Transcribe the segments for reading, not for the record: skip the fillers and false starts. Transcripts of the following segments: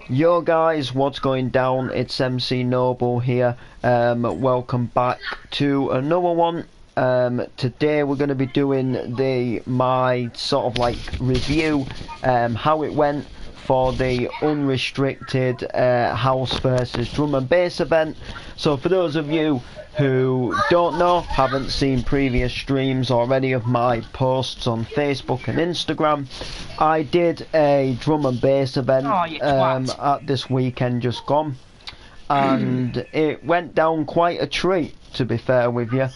Yo guys, what's going down? It's MC Noble here. Welcome back to another one. Today we're going to be doing my sort of like review, how it went for the Unrestricted House versus Drum and Bass event. So for those of you who don't know, haven't seen previous streams or any of my posts on Facebook and Instagram, I did a drum and bass event at this weekend just gone, and it went down quite a treat, to be fair with you.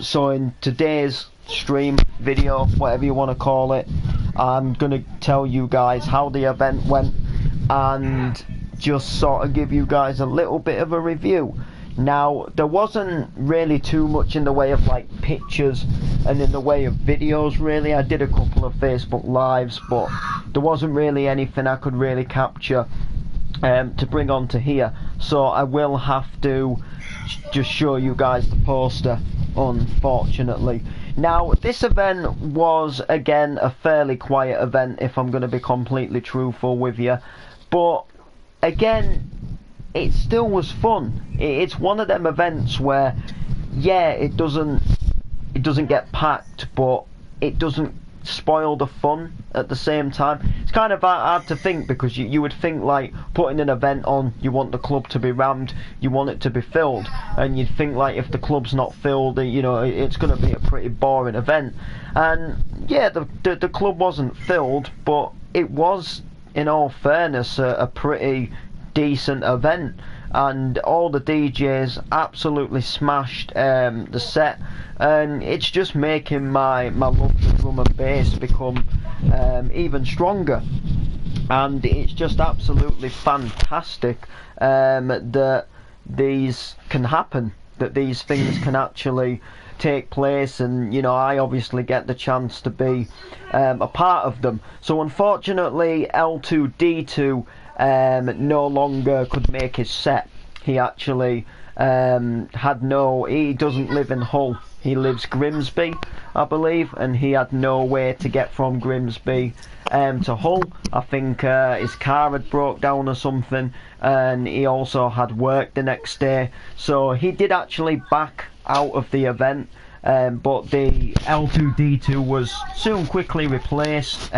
So in today's stream, video, whatever you want to call it, I'm going to tell you guys how the event went and just sort of give you guys a little bit of a review. Now, there wasn't really too much in the way of like pictures and in the way of videos really. I did a couple of Facebook lives, but there wasn't really anything I could really capture to bring onto here. So I will have to just show you guys the poster, unfortunately. Now, this event was again a fairly quiet event, if I'm going to be completely truthful with you, but again, it still was fun. It's one of them events where, yeah, it doesn't get packed, but it doesn't spoil the fun at the same time. It's kind of hard to think, because you would think like putting an event on, you want the club to be rammed, you want it to be filled, and you'd think like if the club's not filled, you know, it's going to be a pretty boring event. And yeah, the club wasn't filled, but it was, in all fairness, a pretty decent event, and all the DJs absolutely smashed the set, and it's just making my love for drum and bass become even stronger. And it's just absolutely fantastic that these can happen, that these things can actually take place, and you know, I obviously get the chance to be a part of them. So unfortunately, L2D2 no longer could make his set. He actually he doesn't live in Hull, he lives Grimsby, I believe, and he had no way to get from Grimsby to Hull. I think his car had broke down or something, and he also had work the next day, so he did actually back out of the event. But the L2D2 was soon quickly replaced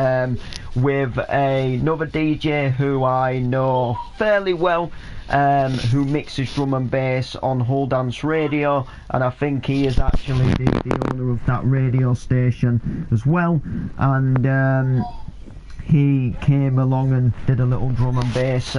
with another DJ who I know fairly well, who mixes drum and bass on Hull Dance Radio, and I think he is actually the owner of that radio station as well. And he came along and did a little drum and bass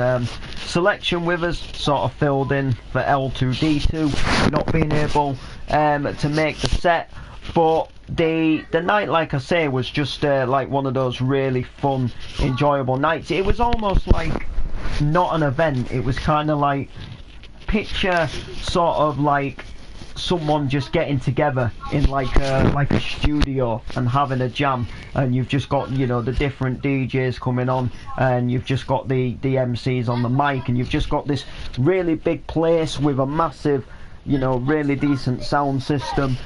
selection with us, sort of filled in for L2D2 not being able to make the set. But the night, like I say, was just like one of those really fun, enjoyable nights. It was almost like not an event, it was kind of like, picture sort of like someone just getting together in like a studio and having a jam, and you've just got, you know, the different DJs coming on, and you've just got the MCs on the mic, and you've just got this really big place with a massive, you know, really decent sound system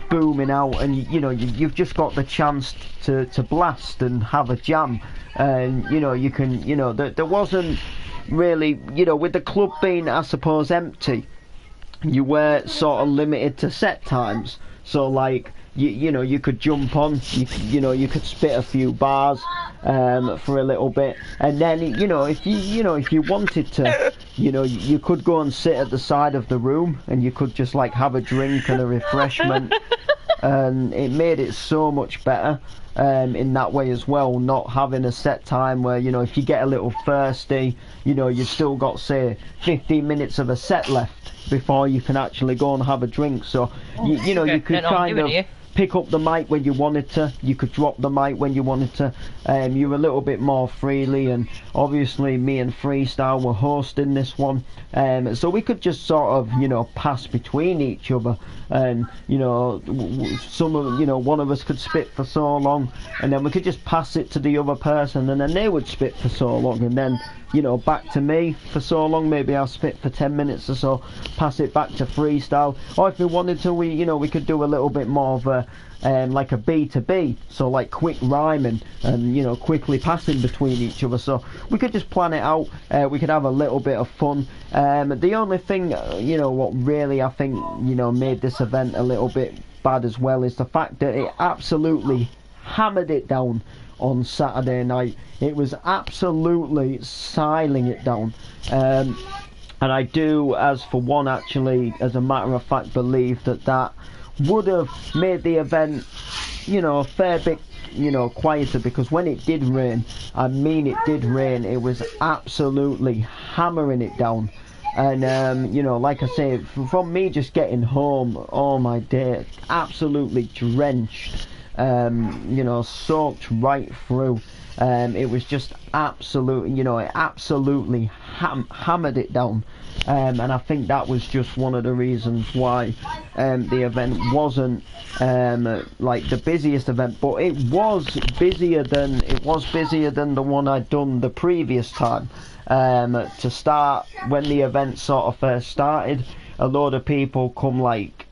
booming out, and you know, you've just got the chance to blast and have a jam. And you know, you can, you know, there wasn't really, you know, with the club being, I suppose, empty, you were sort of limited to set times. So like, you know, you could jump on, you know, you could spit a few bars for a little bit, and then, you know, if you wanted to, you know, you could go and sit at the side of the room, and you could just like have a drink and a refreshment, and it made it so much better in that way as well, not having a set time where, you know, if you get a little thirsty, you know, you've still got, say, 15 minutes of a set left before you can actually go and have a drink. So you know, you could kind of pick up the mic when you wanted to, you could drop the mic when you wanted to, you were a little bit more freely. And obviously me and Freestyle were hosting this one, so we could just sort of, you know, pass between each other, and you know, one of us could spit for so long, and then we could just pass it to the other person, and then they would spit for so long, and then, you know, back to me for so long. Maybe I'll spit for 10 minutes or so, pass it back to Freestyle, or if we wanted to, we could do a little bit more of a like a B2B, so like quick rhyming and, you know, quickly passing between each other. So we could just plan it out. We could have a little bit of fun. The only thing, you know, what really I think, you know, made this event a little bit bad as well is the fact that it absolutely hammered it down on Saturday night. It was absolutely siling it down. And I do, as for one, actually, as a matter of fact, believe that would have made the event, you know, a fair bit, you know, quieter, because when it did rain, I mean it did rain, it was absolutely hammering it down. And, you know, like I say, from me just getting home, oh my day, absolutely drenched, you know, soaked right through. It was just absolutely, you know, it absolutely hammered it down. And I think that was just one of the reasons why the event wasn't like the busiest event, but it was busier than the one I'd done the previous time. To start, when the event sort of first started, a load of people come like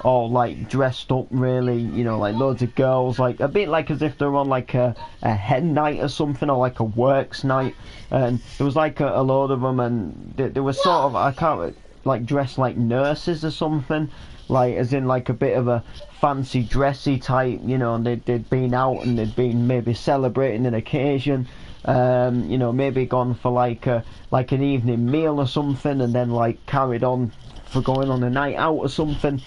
all like dressed up, really, you know, like loads of girls, like a bit like as if they're on like a hen night or something, or like a works night. And there was like a load of them, and they were sort of, I can't, like dressed like nurses or something, like as in like a bit of a fancy dressy type, you know, and they'd been out and they'd been maybe celebrating an occasion. You know, maybe gone for like an evening meal or something, and then like carried on for going on a night out or something.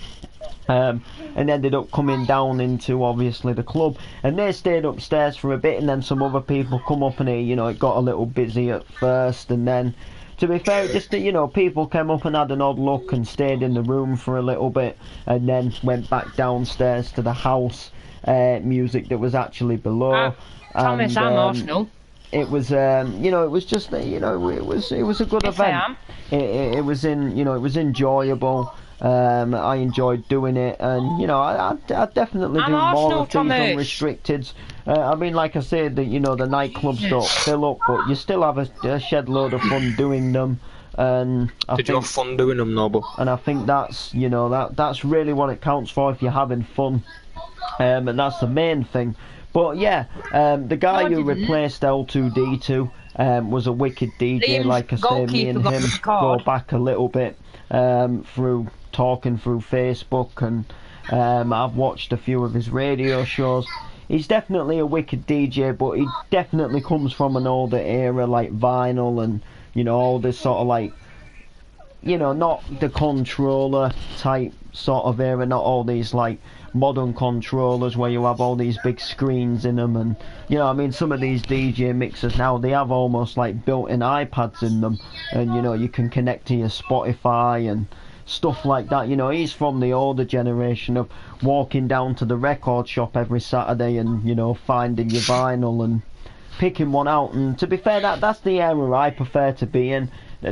And ended up coming down into obviously the club, and they stayed upstairs for a bit, and then some other people come up, and you know, it got a little busy at first, and then, to be fair, just, you know, people came up and had an odd look and stayed in the room for a little bit, and then went back downstairs to the house music that was actually below. Thomas, I'm Arsenal. It was, you know, it was just, you know, it was a good event. It was you know, it was enjoyable. I enjoyed doing it, and you know, I definitely do more of these unrestricted. I mean, like I said, that, you know, the nightclubs don't fill up, but you still have a shed load of fun doing them. And Did you have fun doing them, Noble? And I think that's, you know, that's really what it counts for, if you're having fun, and that's the main thing. But yeah, the guy who replaced L2D2 was a wicked DJ. Like I say, me and him go back a little bit through talking through Facebook, and I've watched a few of his radio shows. He's definitely a wicked DJ, but he definitely comes from an older era, like vinyl and, you know, all this sort of like, you know, not the controller type sort of era, not all these like modern controllers where you have all these big screens in them, and, you know, I mean, some of these DJ mixers now, they have almost like built-in iPads in them, and, you know, you can connect to your Spotify and stuff like that. You know, he's from the older generation of walking down to the record shop every Saturday and, you know, finding your vinyl and picking one out. And to be fair, that's the era I prefer to be in.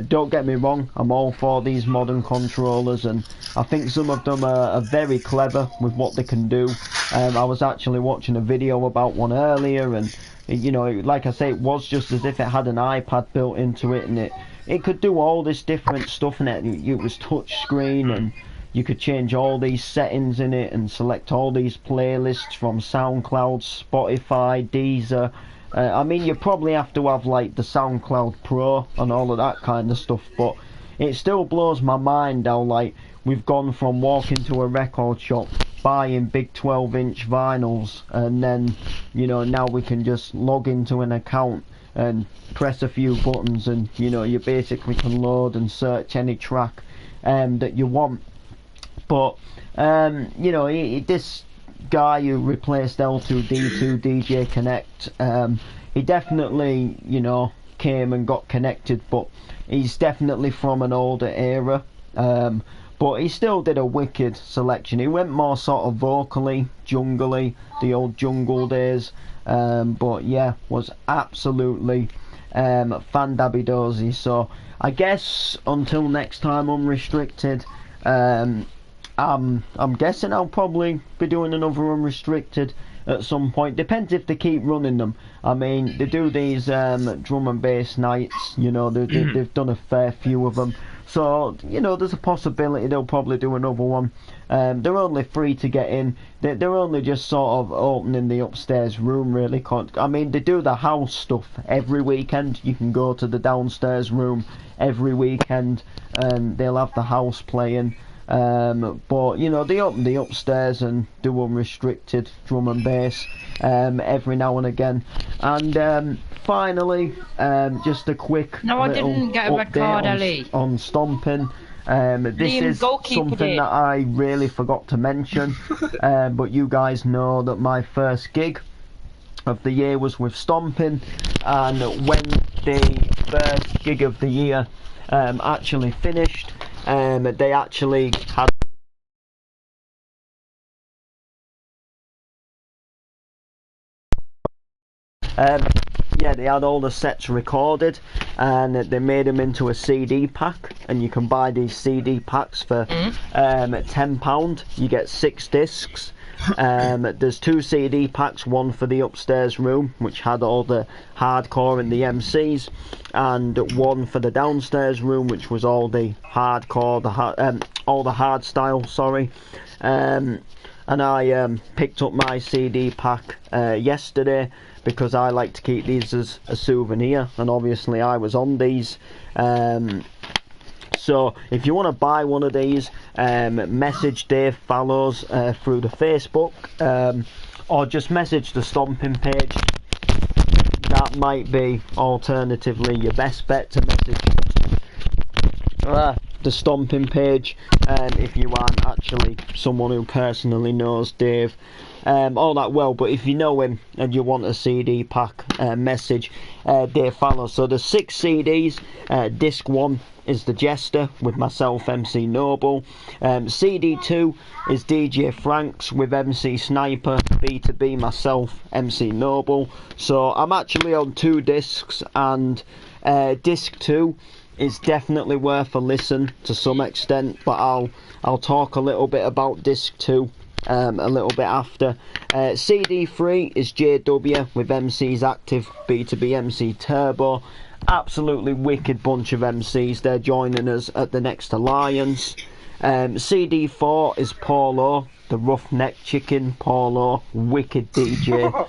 Don't get me wrong, I'm all for these modern controllers, and I think some of them are very clever with what they can do. I was actually watching a video about one earlier, and, you know, like I say, it was just as if it had an iPad built into it, and it could do all this different stuff in it. It was touch screen, and you could change all these settings in it and select all these playlists from SoundCloud, Spotify, Deezer. I mean, you probably have to have like the SoundCloud Pro and all of that kind of stuff, but it still blows my mind how like we've gone from walking to a record shop, buying big 12-inch vinyls, and then, you know, now we can just log into an account and press a few buttons, and, you know, you basically can load and search any track that you want. But you know, this guy who replaced L2D2, DJ Connect, he definitely, you know, came and got connected, but he's definitely from an older era, but he still did a wicked selection. He went more sort of vocally, jungly, the old jungle days, but yeah, was absolutely fandabidozy. So I guess until next time, Unrestricted, I'm guessing I'll probably be doing another Unrestricted at some point. Depends if they keep running them. I mean, they do these drum and bass nights, you know, they've done a fair few of them. So, you know, there's a possibility they'll probably do another one. They're only free to get in. They're only just sort of opening the upstairs room, really. I mean, they do the house stuff every weekend. You can go to the downstairs room every weekend and they'll have the house playing. But, you know, they open the upstairs and do Unrestricted drum and bass every now and again. And finally, just a quick No, I didn't get a record, update on Stomping. This is something that I really forgot to mention, but you guys know that my first gig of the year was with Stomping, and when the first gig of the year actually finished, they actually had yeah, they had all the sets recorded and they made them into a CD pack, and you can buy these CD packs for £10. You get 6 discs. There's 2 CD packs, one for the upstairs room, which had all the hardcore and the MCs, and one for the downstairs room, which was all the hardcore, all the hard style, sorry. And I picked up my CD pack yesterday because I like to keep these as a souvenir, and obviously I was on these. So if you want to buy one of these, message Dave Fallows through the Facebook, or just message the Stomping page. That might be alternatively your best bet, to message the Stomping page if you aren't actually someone who personally knows Dave all that well. But if you know him and you want a CD pack, message Dave Fallows. So there's 6 CDs. Disc 1 is The Jester with myself, MC Noble. CD 2 is DJ Franks with MC Sniper, B2B myself, MC Noble. So I'm actually on 2 discs, and disc 2 is definitely worth a listen to some extent, but I'll talk a little bit about disc 2 a little bit after. CD 3 is JW with MCs Active, B2B MC Turbo. Absolutely wicked bunch of MCs. They're joining us at the next Alliance. CD 4 is Paulo, the Roughneck Chicken. Paulo, wicked DJ,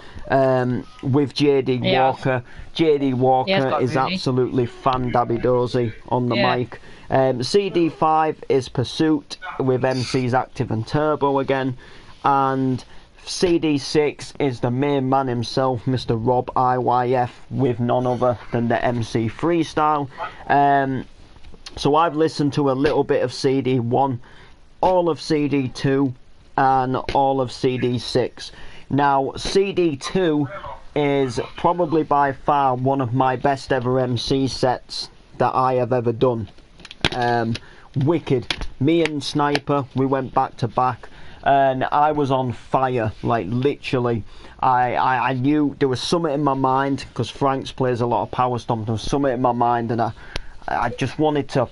with JD Walker. JD Walker is absolutely fan-dabby-dozy on the mic. CD 5 is Pursuit with MCs Active and Turbo again, and CD 6 is the main man himself, Mr. Rob IYF, with none other than the MC Freestyle. So I've listened to a little bit of CD 1, all of CD 2, and all of CD 6. Now, CD 2 is probably by far one of my best ever MC sets that I have ever done. Wicked. Me and Sniper, we went back to back, and I was on fire, like literally. I knew there was something in my mind, because Franks plays a lot of power stomp. There was something in my mind, and I just wanted to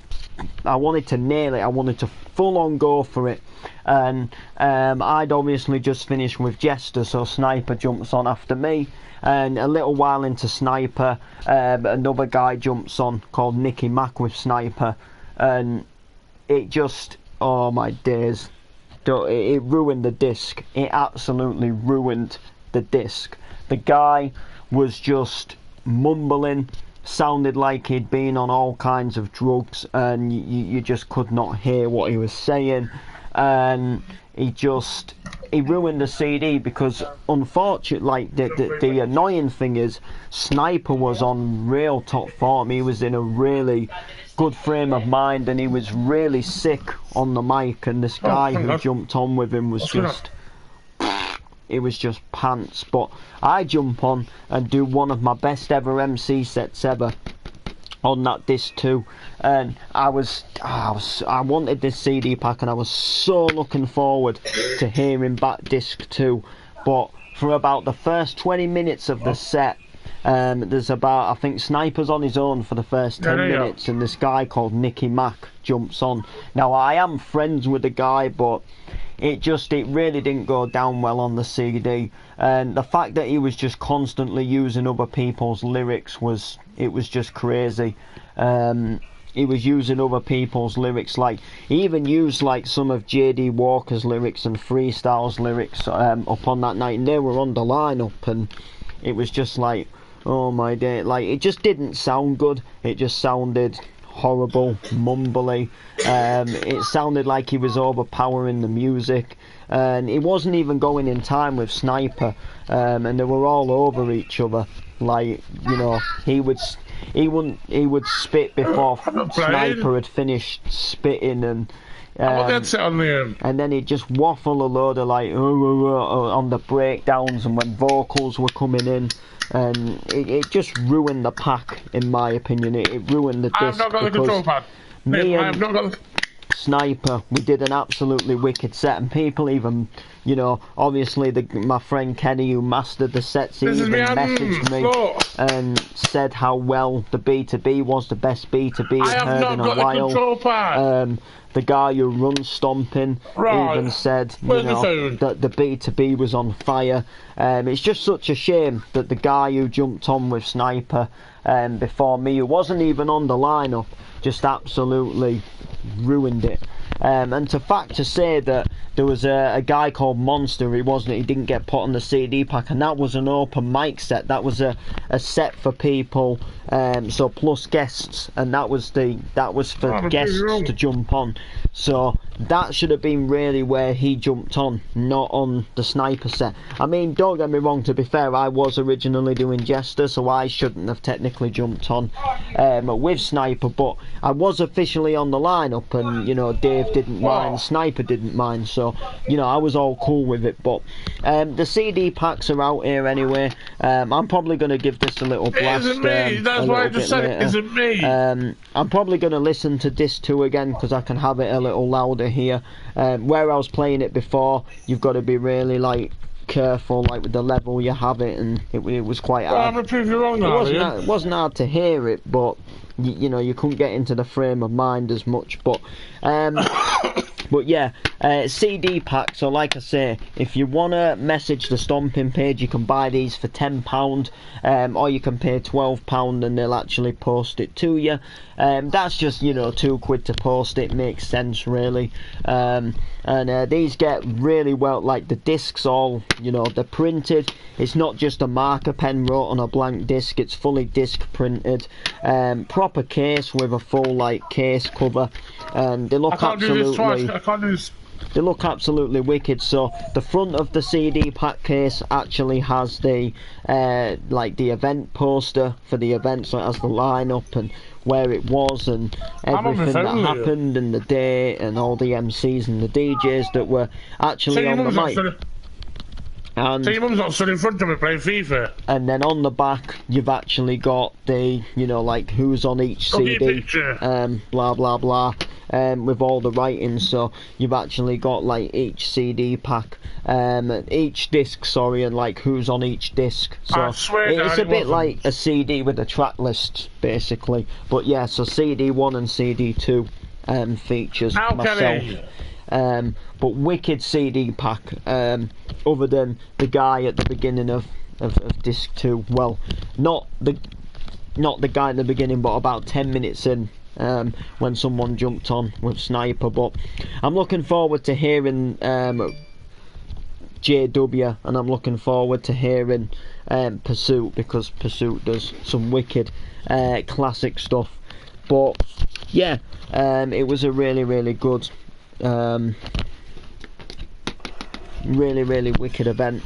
nail it. I wanted to full on go for it. And I'd obviously just finished with Jester, so Sniper jumps on after me, and a little while into Sniper, another guy jumps on called Nicky Mac with Sniper, and it just, oh my days, it ruined the disc. It absolutely ruined the disc. The guy was just mumbling, sounded like he'd been on all kinds of drugs, and you just could not hear what he was saying, and he ruined the CD, because unfortunately, like the annoying thing is, Sniper was on real top form. He was in a really good frame of mind, and he was really sick on the mic, and this guy who jumped on with him was just, it was just pants. But I jump on and do one of my best ever MC sets ever on that disc 2, and I wanted this CD pack, and I was so looking forward to hearing back disc 2. But for about the first 20 minutes of the set, there's about, I think Sniper's on his own for the first 10 minutes, and this guy called Nicky Mac jumps on. Now, I am friends with the guy, but it really didn't go down well on the CD, and the fact that he was just constantly using other people's lyrics was just crazy. he was using other people's lyrics. Like he even used like some of J.D. Walker's lyrics and Freestyle's lyrics up on that night, and they were on the lineup, and it was just like, oh my day, like it just didn't sound good. It just sounded horrible, mumbly. It sounded like he was overpowering the music, and he wasn't even going in time with Sniper, and they were all over each other. Like, you know, he would spit before Sniper had finished spitting, and and then he'd just waffle a load of like on the breakdowns and when vocals were coming in, and it just ruined the pack, in my opinion. It ruined the disc. I've not got the control pad. Me I have not got the... Sniper, we did an absolutely wicked set, and people even, you know, obviously my friend Kenny, who mastered the sets, he even messaged me and said how well the B2B was, the best B2B he'd heard in a while. The guy who runs Stomping even said, you know, that the B2B was on fire. It's just such a shame that the guy who jumped on with Sniper before me, who wasn't even on the lineup, just absolutely ruined it. And to say that there was a guy called Monster, he didn't get put on the CD pack, and that was an open mic set. That was a set for people, so plus guests, and that was for guests to jump on. So that should have been really where he jumped on, not on the Sniper set. I mean, don't get me wrong, to be fair, I was originally doing Jester, so I shouldn't have technically jumped on with Sniper, but I was officially on the lineup, and, you know, Dave didn't mind, Sniper didn't mind, so, you know, I was all cool with it. But the CD packs are out here anyway. I'm probably going to give this a little blast. It isn't me, that's why I just said it isn't me. I'm probably going to listen to Disc 2 again, because I can have it a little louder here. Where I was playing it before, you've got to be really, like, careful, like, with the level you have it, and it was quite hard. I'm going to prove you wrong now, it wasn't hard to hear it, but you know, you couldn't get into the frame of mind as much. But but yeah, CD pack. So like I say, if you wanna message the Stomping page, you can buy these for £10, or you can pay £12 and they'll actually post it to you. That's just, you know, £2 to post it. Makes sense, really. And these get really well, like the discs all, you know, they're printed. It's not just a marker pen wrote on a blank disc, it's fully disc printed. Proper case with a full, like, case cover, and they look they look absolutely wicked. So the front of the CD pack case actually has the like the event poster for the event, so it has the lineup and where it was and everything that happened and the date and all the MCs and the DJs that were actually on the mic. And so your mum's not stood in front of me playing FIFA. And then on the back you've actually got the, you know, like who's on each CD, blah blah blah, with all the writing. So you've actually got like each CD pack, each disc, sorry, and like who's on each disc. So it's a bit like a CD with a track list basically. But yeah, so CD 1 and CD 2 features myself. But wicked CD pack, other than the guy at the beginning of disc 2. Well, not the guy at the beginning, but about 10 minutes in, when someone jumped on with Sniper. But I'm looking forward to hearing JW, and I'm looking forward to hearing Pursuit, because Pursuit does some wicked classic stuff. But yeah, it was a really good, really wicked event,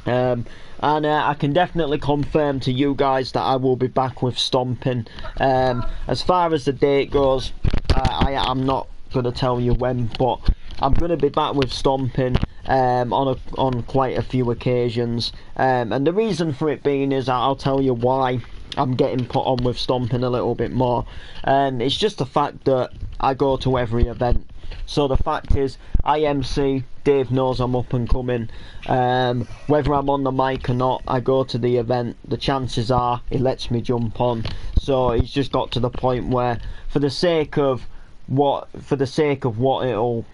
and I can definitely confirm to you guys that I will be back with Stomping. As far as the date goes, I'm not going to tell you when, but I'm going to be back with Stomping on quite a few occasions, and the reason for it being is I'll tell you why I'm getting put on with Stomping a little bit more. It's just the fact that I go to every event. So the fact is, I MC, Dave knows I'm up and coming. Whether I'm on the mic or not, I go to the event. The chances are he lets me jump on. So he's just got to the point where, for the sake of for the sake of what it'll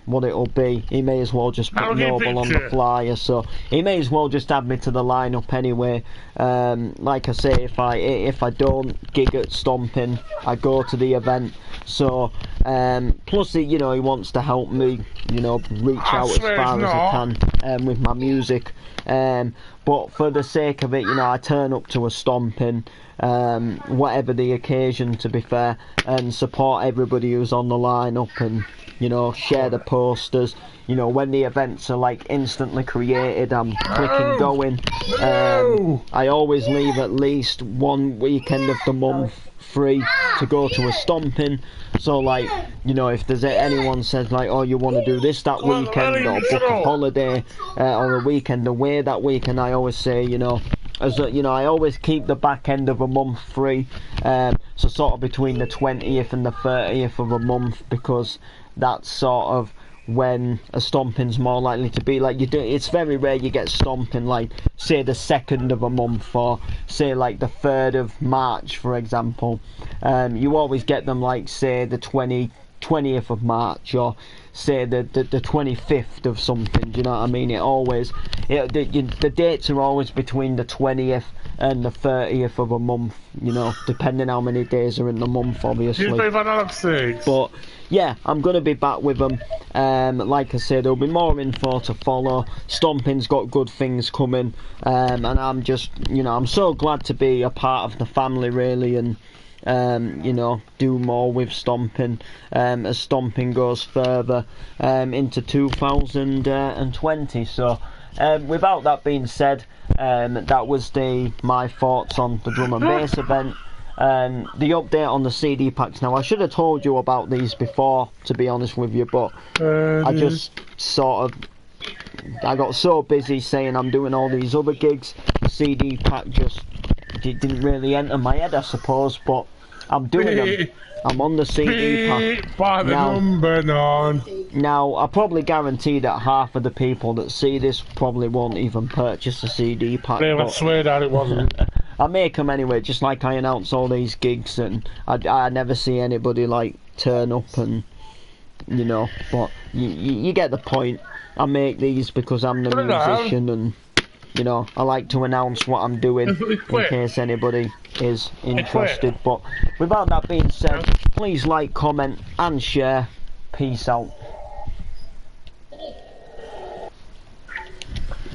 be, he may as well just put Noble on the flyer. So he may as well just add me to the lineup anyway. Like I say, if I don't gig at Stomping, I go to the event. So plus he wants to help me, reach out as far as I can with my music. But for the sake of it, I turn up to a Stomping, whatever the occasion, to be fair, and support everybody who's on the lineup, and share the posters. When the events are like instantly created, I'm clicking going. I always leave at least one weekend of the month free to go to a Stomping. So like, if there's anyone says like, oh, you want to do this that weekend, or book a holiday or a weekend away that weekend, I always say, I always keep the back end of a month free, so sort of between the 20th and the 30th of a month, because that's sort of when a Stomping's more likely to be. Like, it's very rare you get Stomping like say the 2nd of a month, or say like the 3rd of March, for example. You always get them like say the 20th of March, or say the 25th of something. Do you know what I mean? The dates are always between the 20th and the 30th of a month, depending how many days are in the month, obviously. But yeah, I'm going to be back with them. Like I said, there'll be more info to follow. Stomping's got good things coming, and I'm just, I'm so glad to be a part of the family, really, and do more with Stomping as Stomping goes further into 2020. So without that being said, that was my thoughts on the drum and bass event. The update on the CD packs. Now, I should have told you about these before, to be honest with you, but I just I got so busy saying I'm doing all these other gigs, the CD pack just didn't really enter my head, I suppose, but I'm doing them. I'm on the CD pack now. I probably guarantee that half of the people that see this probably won't even purchase a CD pack. I swear that it wasn't. I make them anyway, just like I announce all these gigs, and I never see anybody like turn up, and but you get the point. I make these because I'm the musician, and I like to announce what I'm doing in case anybody is interested. But without that being said, please like, comment and share. Peace out.